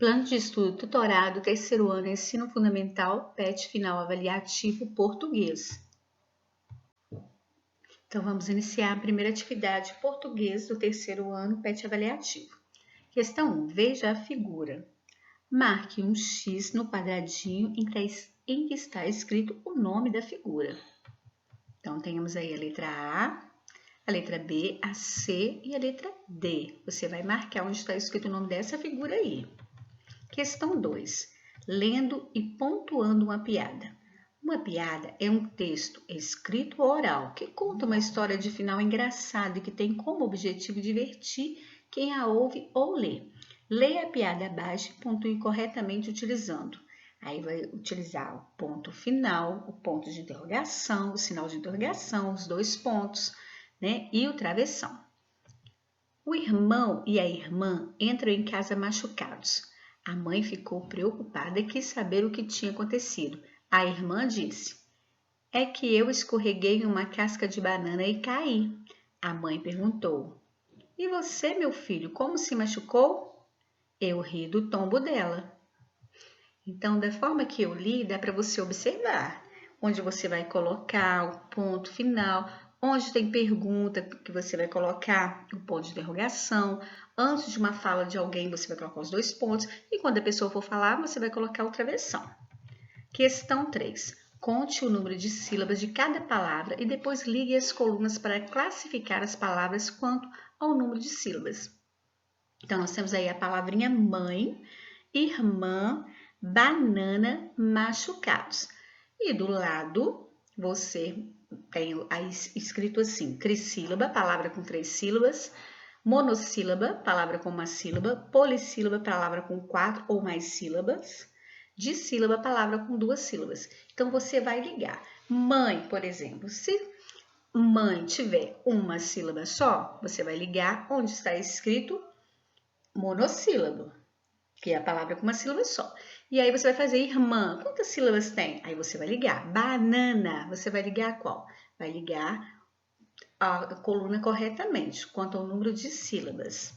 Plano de estudo tutorado, terceiro ano, ensino fundamental, PET final avaliativo, português. Então, vamos iniciar a primeira atividade, português do terceiro ano, PET avaliativo. Questão 1. Veja a figura. Marque um X no quadradinho em que está escrito o nome da figura. Então, temos aí a letra a letra B, a C e a letra D. Você vai marcar onde está escrito o nome dessa figura aí. Questão 2. Lendo e pontuando uma piada. Uma piada é um texto escrito ou oral que conta uma história de final engraçado e que tem como objetivo divertir quem a ouve ou lê. Leia a piada abaixo e pontue corretamente utilizando. Aí vai utilizar o ponto final, o ponto de interrogação, o sinal de interrogação, os dois pontos, né? E o travessão. O irmão e a irmã entram em casa machucados. A mãe ficou preocupada e quis saber o que tinha acontecido. A irmã disse: "É que eu escorreguei em uma casca de banana e caí." A mãe perguntou: "E você, meu filho, como se machucou?" Eu ri do tombo dela. Então, da forma que eu li, dá para você observar onde você vai colocar o ponto final, onde tem pergunta que você vai colocar o ponto de interrogação. Antes de uma fala de alguém, você vai colocar os dois pontos. E quando a pessoa for falar, você vai colocar o travessão. Questão 3. Conte o número de sílabas de cada palavra e depois ligue as colunas para classificar as palavras quanto ao número de sílabas. Então, nós temos aí a palavrinha mãe, irmã, banana, machucados. E do lado, você tem aí escrito assim, trissílaba, palavra com 3 sílabas, monossílaba, palavra com uma sílaba, polissílaba, palavra com 4 ou mais sílabas, dissílaba, palavra com 2 sílabas. Então, você vai ligar. Mãe, por exemplo, se mãe tiver uma sílaba só, você vai ligar onde está escrito monossílabo, que é a palavra com uma sílaba só. E aí você vai fazer irmã. Quantas sílabas tem? Aí você vai ligar. Banana. Você vai ligar qual? Vai ligar a coluna corretamente, quanto ao número de sílabas.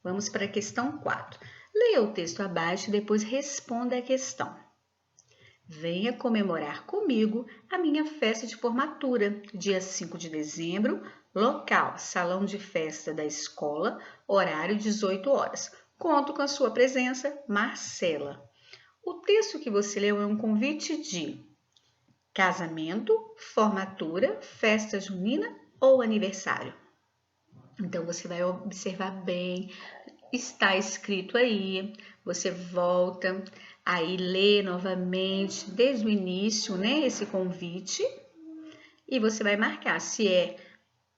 Vamos para a questão 4. Leia o texto abaixo e depois responda a questão. Venha comemorar comigo a minha festa de formatura, dia 5 de dezembro, local, salão de festa da escola, horário 18 horas. Conto com a sua presença, Marcela. O texto que você leu é um convite de casamento, formatura, festa junina ou aniversário. Então, você vai observar bem, está escrito aí, você volta, aí lê novamente, desde o início, né, esse convite, e você vai marcar se é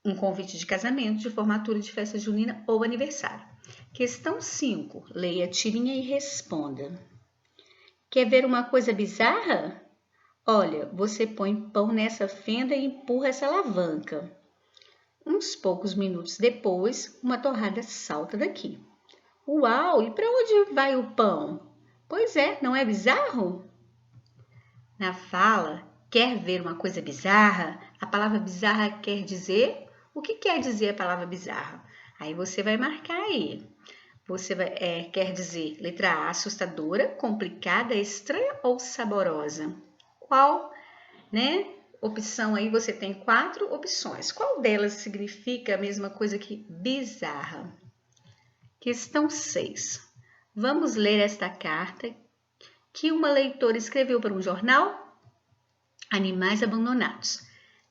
um convite de casamento, de formatura, de festa junina ou aniversário. Questão 5. Leia a tirinha e responda. Quer ver uma coisa bizarra? Olha, você põe pão nessa fenda e empurra essa alavanca. Uns poucos minutos depois, uma torrada salta daqui. Uau, e para onde vai o pão? Pois é, não é bizarro? Na fala, quer ver uma coisa bizarra? A palavra bizarra quer dizer? O que quer dizer a palavra bizarra? Aí você vai marcar aí. Você vai, quer dizer letra A, assustadora, complicada, estranha ou saborosa? Qual, né? Opção aí, você tem 4 opções. Qual delas significa a mesma coisa que bizarra? Questão 6. Vamos ler esta carta que uma leitora escreveu para um jornal? Animais abandonados.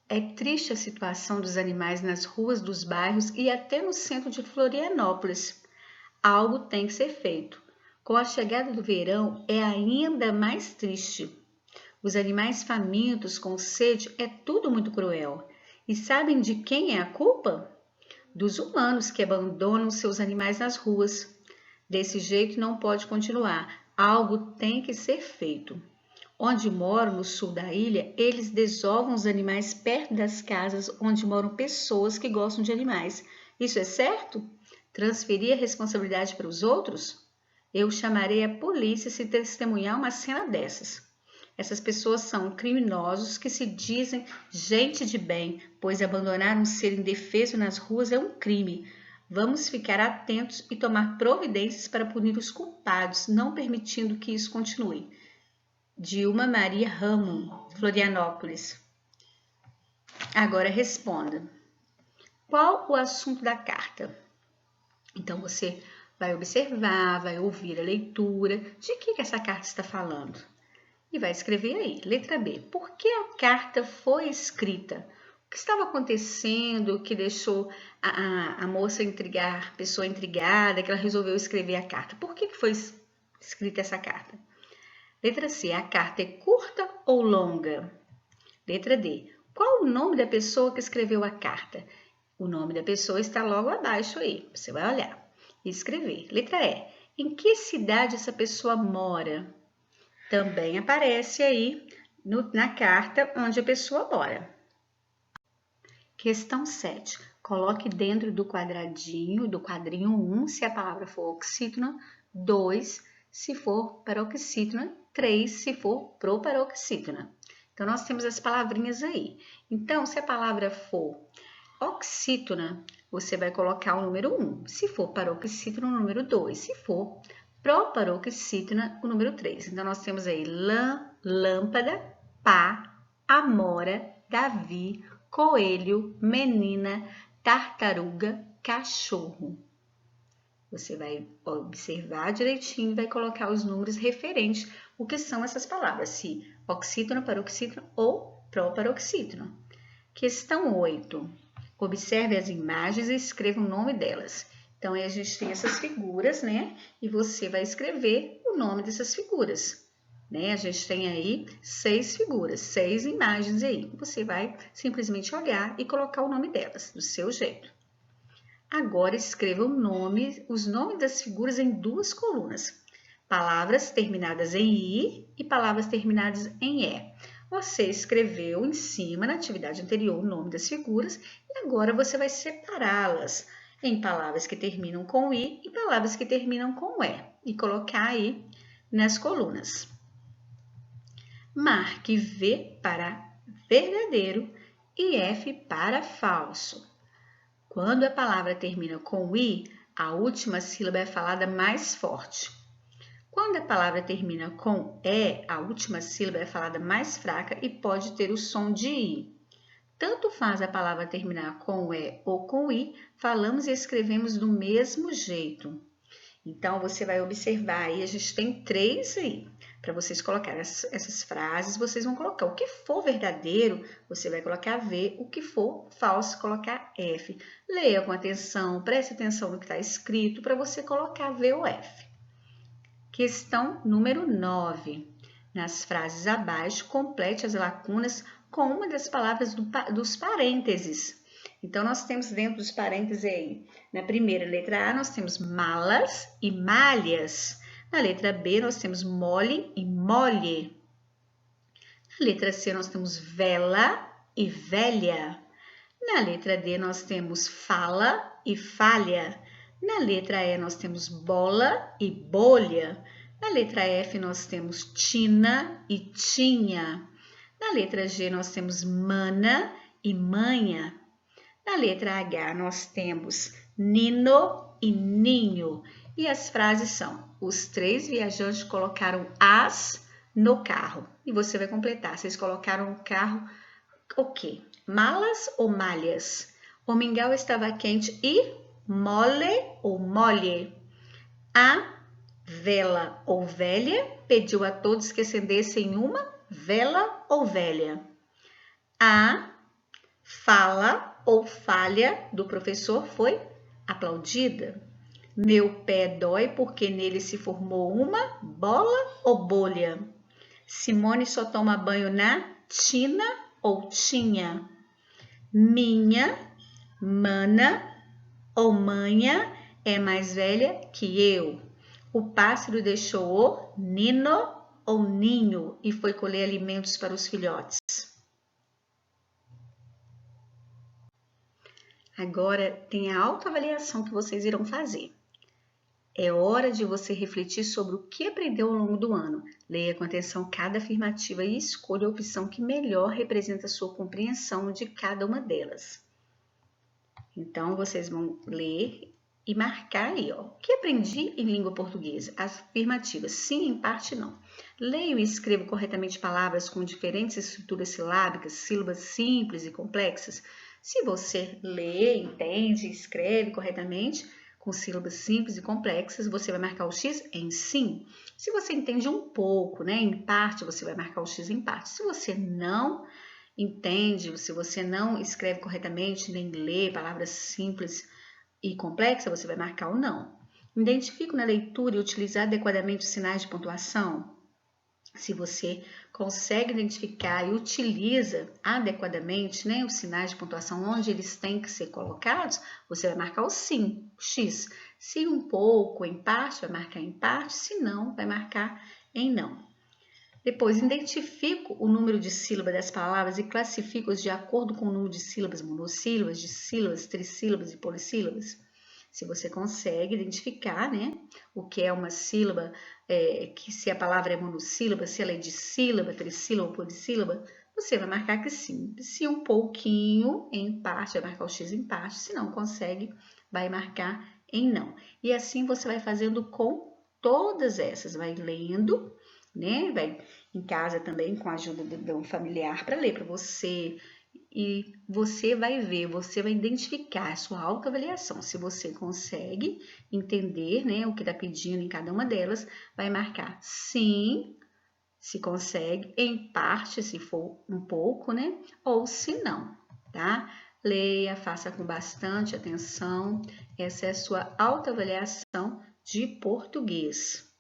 É triste a situação dos animais nas ruas dos bairros e até no centro de Florianópolis. Algo tem que ser feito. Com a chegada do verão, é ainda mais triste. Os animais famintos, com sede, é tudo muito cruel. E sabem de quem é a culpa? Dos humanos que abandonam seus animais nas ruas. Desse jeito não pode continuar. Algo tem que ser feito. Onde moro, no sul da ilha, eles desovam os animais perto das casas onde moram pessoas que gostam de animais. Isso é certo? Transferir a responsabilidade para os outros? Eu chamarei a polícia se testemunhar uma cena dessas. Essas pessoas são criminosos que se dizem gente de bem, pois abandonar um ser indefeso nas ruas é um crime. Vamos ficar atentos e tomar providências para punir os culpados, não permitindo que isso continue. Dilma Maria Ramo, Florianópolis. Agora responda. Qual o assunto da carta? Então, você vai observar, vai ouvir a leitura. De que essa carta está falando? E vai escrever aí. Letra B. Por que a carta foi escrita? O que estava acontecendo que deixou a moça intrigar, a pessoa intrigada, que ela resolveu escrever a carta? Por que foi escrita essa carta? Letra C. A carta é curta ou longa? Letra D. Qual o nome da pessoa que escreveu a carta? O nome da pessoa está logo abaixo aí. Você vai olhar e escrever. Letra E. Em que cidade essa pessoa mora? Também aparece aí na carta onde a pessoa mora. Questão 7. Coloque dentro do quadrinho 1, se a palavra for oxítona, 2, se for paroxítona, 3, se for proparoxítona. Então, nós temos as palavrinhas aí. Então, se a palavra for oxítona, você vai colocar o número 1. Se for paroxítona, o número 2. Se for proparoxítona, o número 3. Então, nós temos aí lâmpada, pá, amora, Davi, coelho, menina, tartaruga, cachorro. Você vai observar direitinho e vai colocar os números referentes o que são essas palavras, se oxítona, paroxítona ou proparoxítona. Questão 8. Observe as imagens e escreva o nome delas. Então, aí a gente tem essas figuras, né? E você vai escrever o nome dessas figuras, né? A gente tem aí 6 figuras, 6 imagens aí. Você vai simplesmente olhar e colocar o nome delas, do seu jeito. Agora, escreva os nomes das figuras em 2 colunas. Palavras terminadas em I e palavras terminadas em E. Você escreveu em cima, na atividade anterior, o nome das figuras e agora você vai separá-las em palavras que terminam com I e palavras que terminam com E e colocar aí nas colunas. Marque V para verdadeiro e F para falso. Quando a palavra termina com I, a última sílaba é falada mais forte. Quando a palavra termina com E, a última sílaba é falada mais fraca e pode ter o som de I. Tanto faz a palavra terminar com E ou com I, falamos e escrevemos do mesmo jeito. Então, você vai observar aí, a gente tem 3 aí. Para vocês colocarem essas frases, vocês vão colocar o que for verdadeiro, você vai colocar V, o que for falso, colocar F. Leia com atenção, preste atenção no que está escrito para você colocar V ou F. Questão número 9. Nas frases abaixo, complete as lacunas com uma das palavras dos parênteses. Então, nós temos dentro dos parênteses aí, na primeira letra A, nós temos malas e malhas. Na letra B, nós temos mole e molhe. Na letra C, nós temos vela e velha. Na letra D, nós temos fala e falha. Na letra E, nós temos bola e bolha. Na letra F, nós temos tina e tinha. Na letra G, nós temos mana e manha. Na letra H, nós temos nino e ninho. E as frases são: os 3 viajantes colocaram as no carro. E você vai completar. Vocês colocaram no carro o quê? Malas ou malhas? O mingau estava quente e mole ou molhe. A vela ou velha pediu a todos que acendessem uma vela ou velha. A fala ou falha do professor foi aplaudida. Meu pé dói porque nele se formou uma bola ou bolha. Simone só toma banho na tina ou tinha. Minha, mana ou manha é mais velha que eu. O pássaro deixou o nino ou ninho e foi colher alimentos para os filhotes. Agora tem a autoavaliação que vocês irão fazer. É hora de você refletir sobre o que aprendeu ao longo do ano. Leia com atenção cada afirmativa e escolha a opção que melhor representa a sua compreensão de cada uma delas. Então, vocês vão ler e marcar aí, ó. O que aprendi em língua portuguesa? Afirmativas, sim, em parte não. Leio e escrevo corretamente palavras com diferentes estruturas silábicas, sílabas simples e complexas. Se você lê, entende, escreve corretamente, com sílabas simples e complexas, você vai marcar o X em sim. Se você entende um pouco, né, em parte, você vai marcar o X em parte. Se você não entende, se você não escreve corretamente, nem lê palavras simples e complexa, você vai marcar o não. Identifico na leitura e utilizar adequadamente os sinais de pontuação. Se você consegue identificar e utiliza adequadamente, né, os sinais de pontuação onde eles têm que ser colocados, você vai marcar o sim, o X. Se um pouco, em parte, vai marcar em parte, se não, vai marcar em não. Depois, identifico o número de sílabas das palavras e classifico-os de acordo com o número de sílabas monossílabas, dissílabas, trissílabas e polissílabas. Se você consegue identificar, né, o que é uma sílaba, que se a palavra é monossílaba, se ela é dissílaba, trissílaba ou polissílaba, você vai marcar que sim. Se um pouquinho, em parte, vai marcar o X em parte. Se não consegue, vai marcar em não. E assim você vai fazendo com todas essas, vai lendo, né? Vai em casa também com a ajuda de um familiar para ler para você. E você vai ver, você vai identificar a sua autoavaliação. Se você consegue entender, né, o que está pedindo em cada uma delas, vai marcar sim, se consegue, em parte, se for um pouco, né? Ou se não, tá? Leia, faça com bastante atenção. Essa é a sua autoavaliação de português.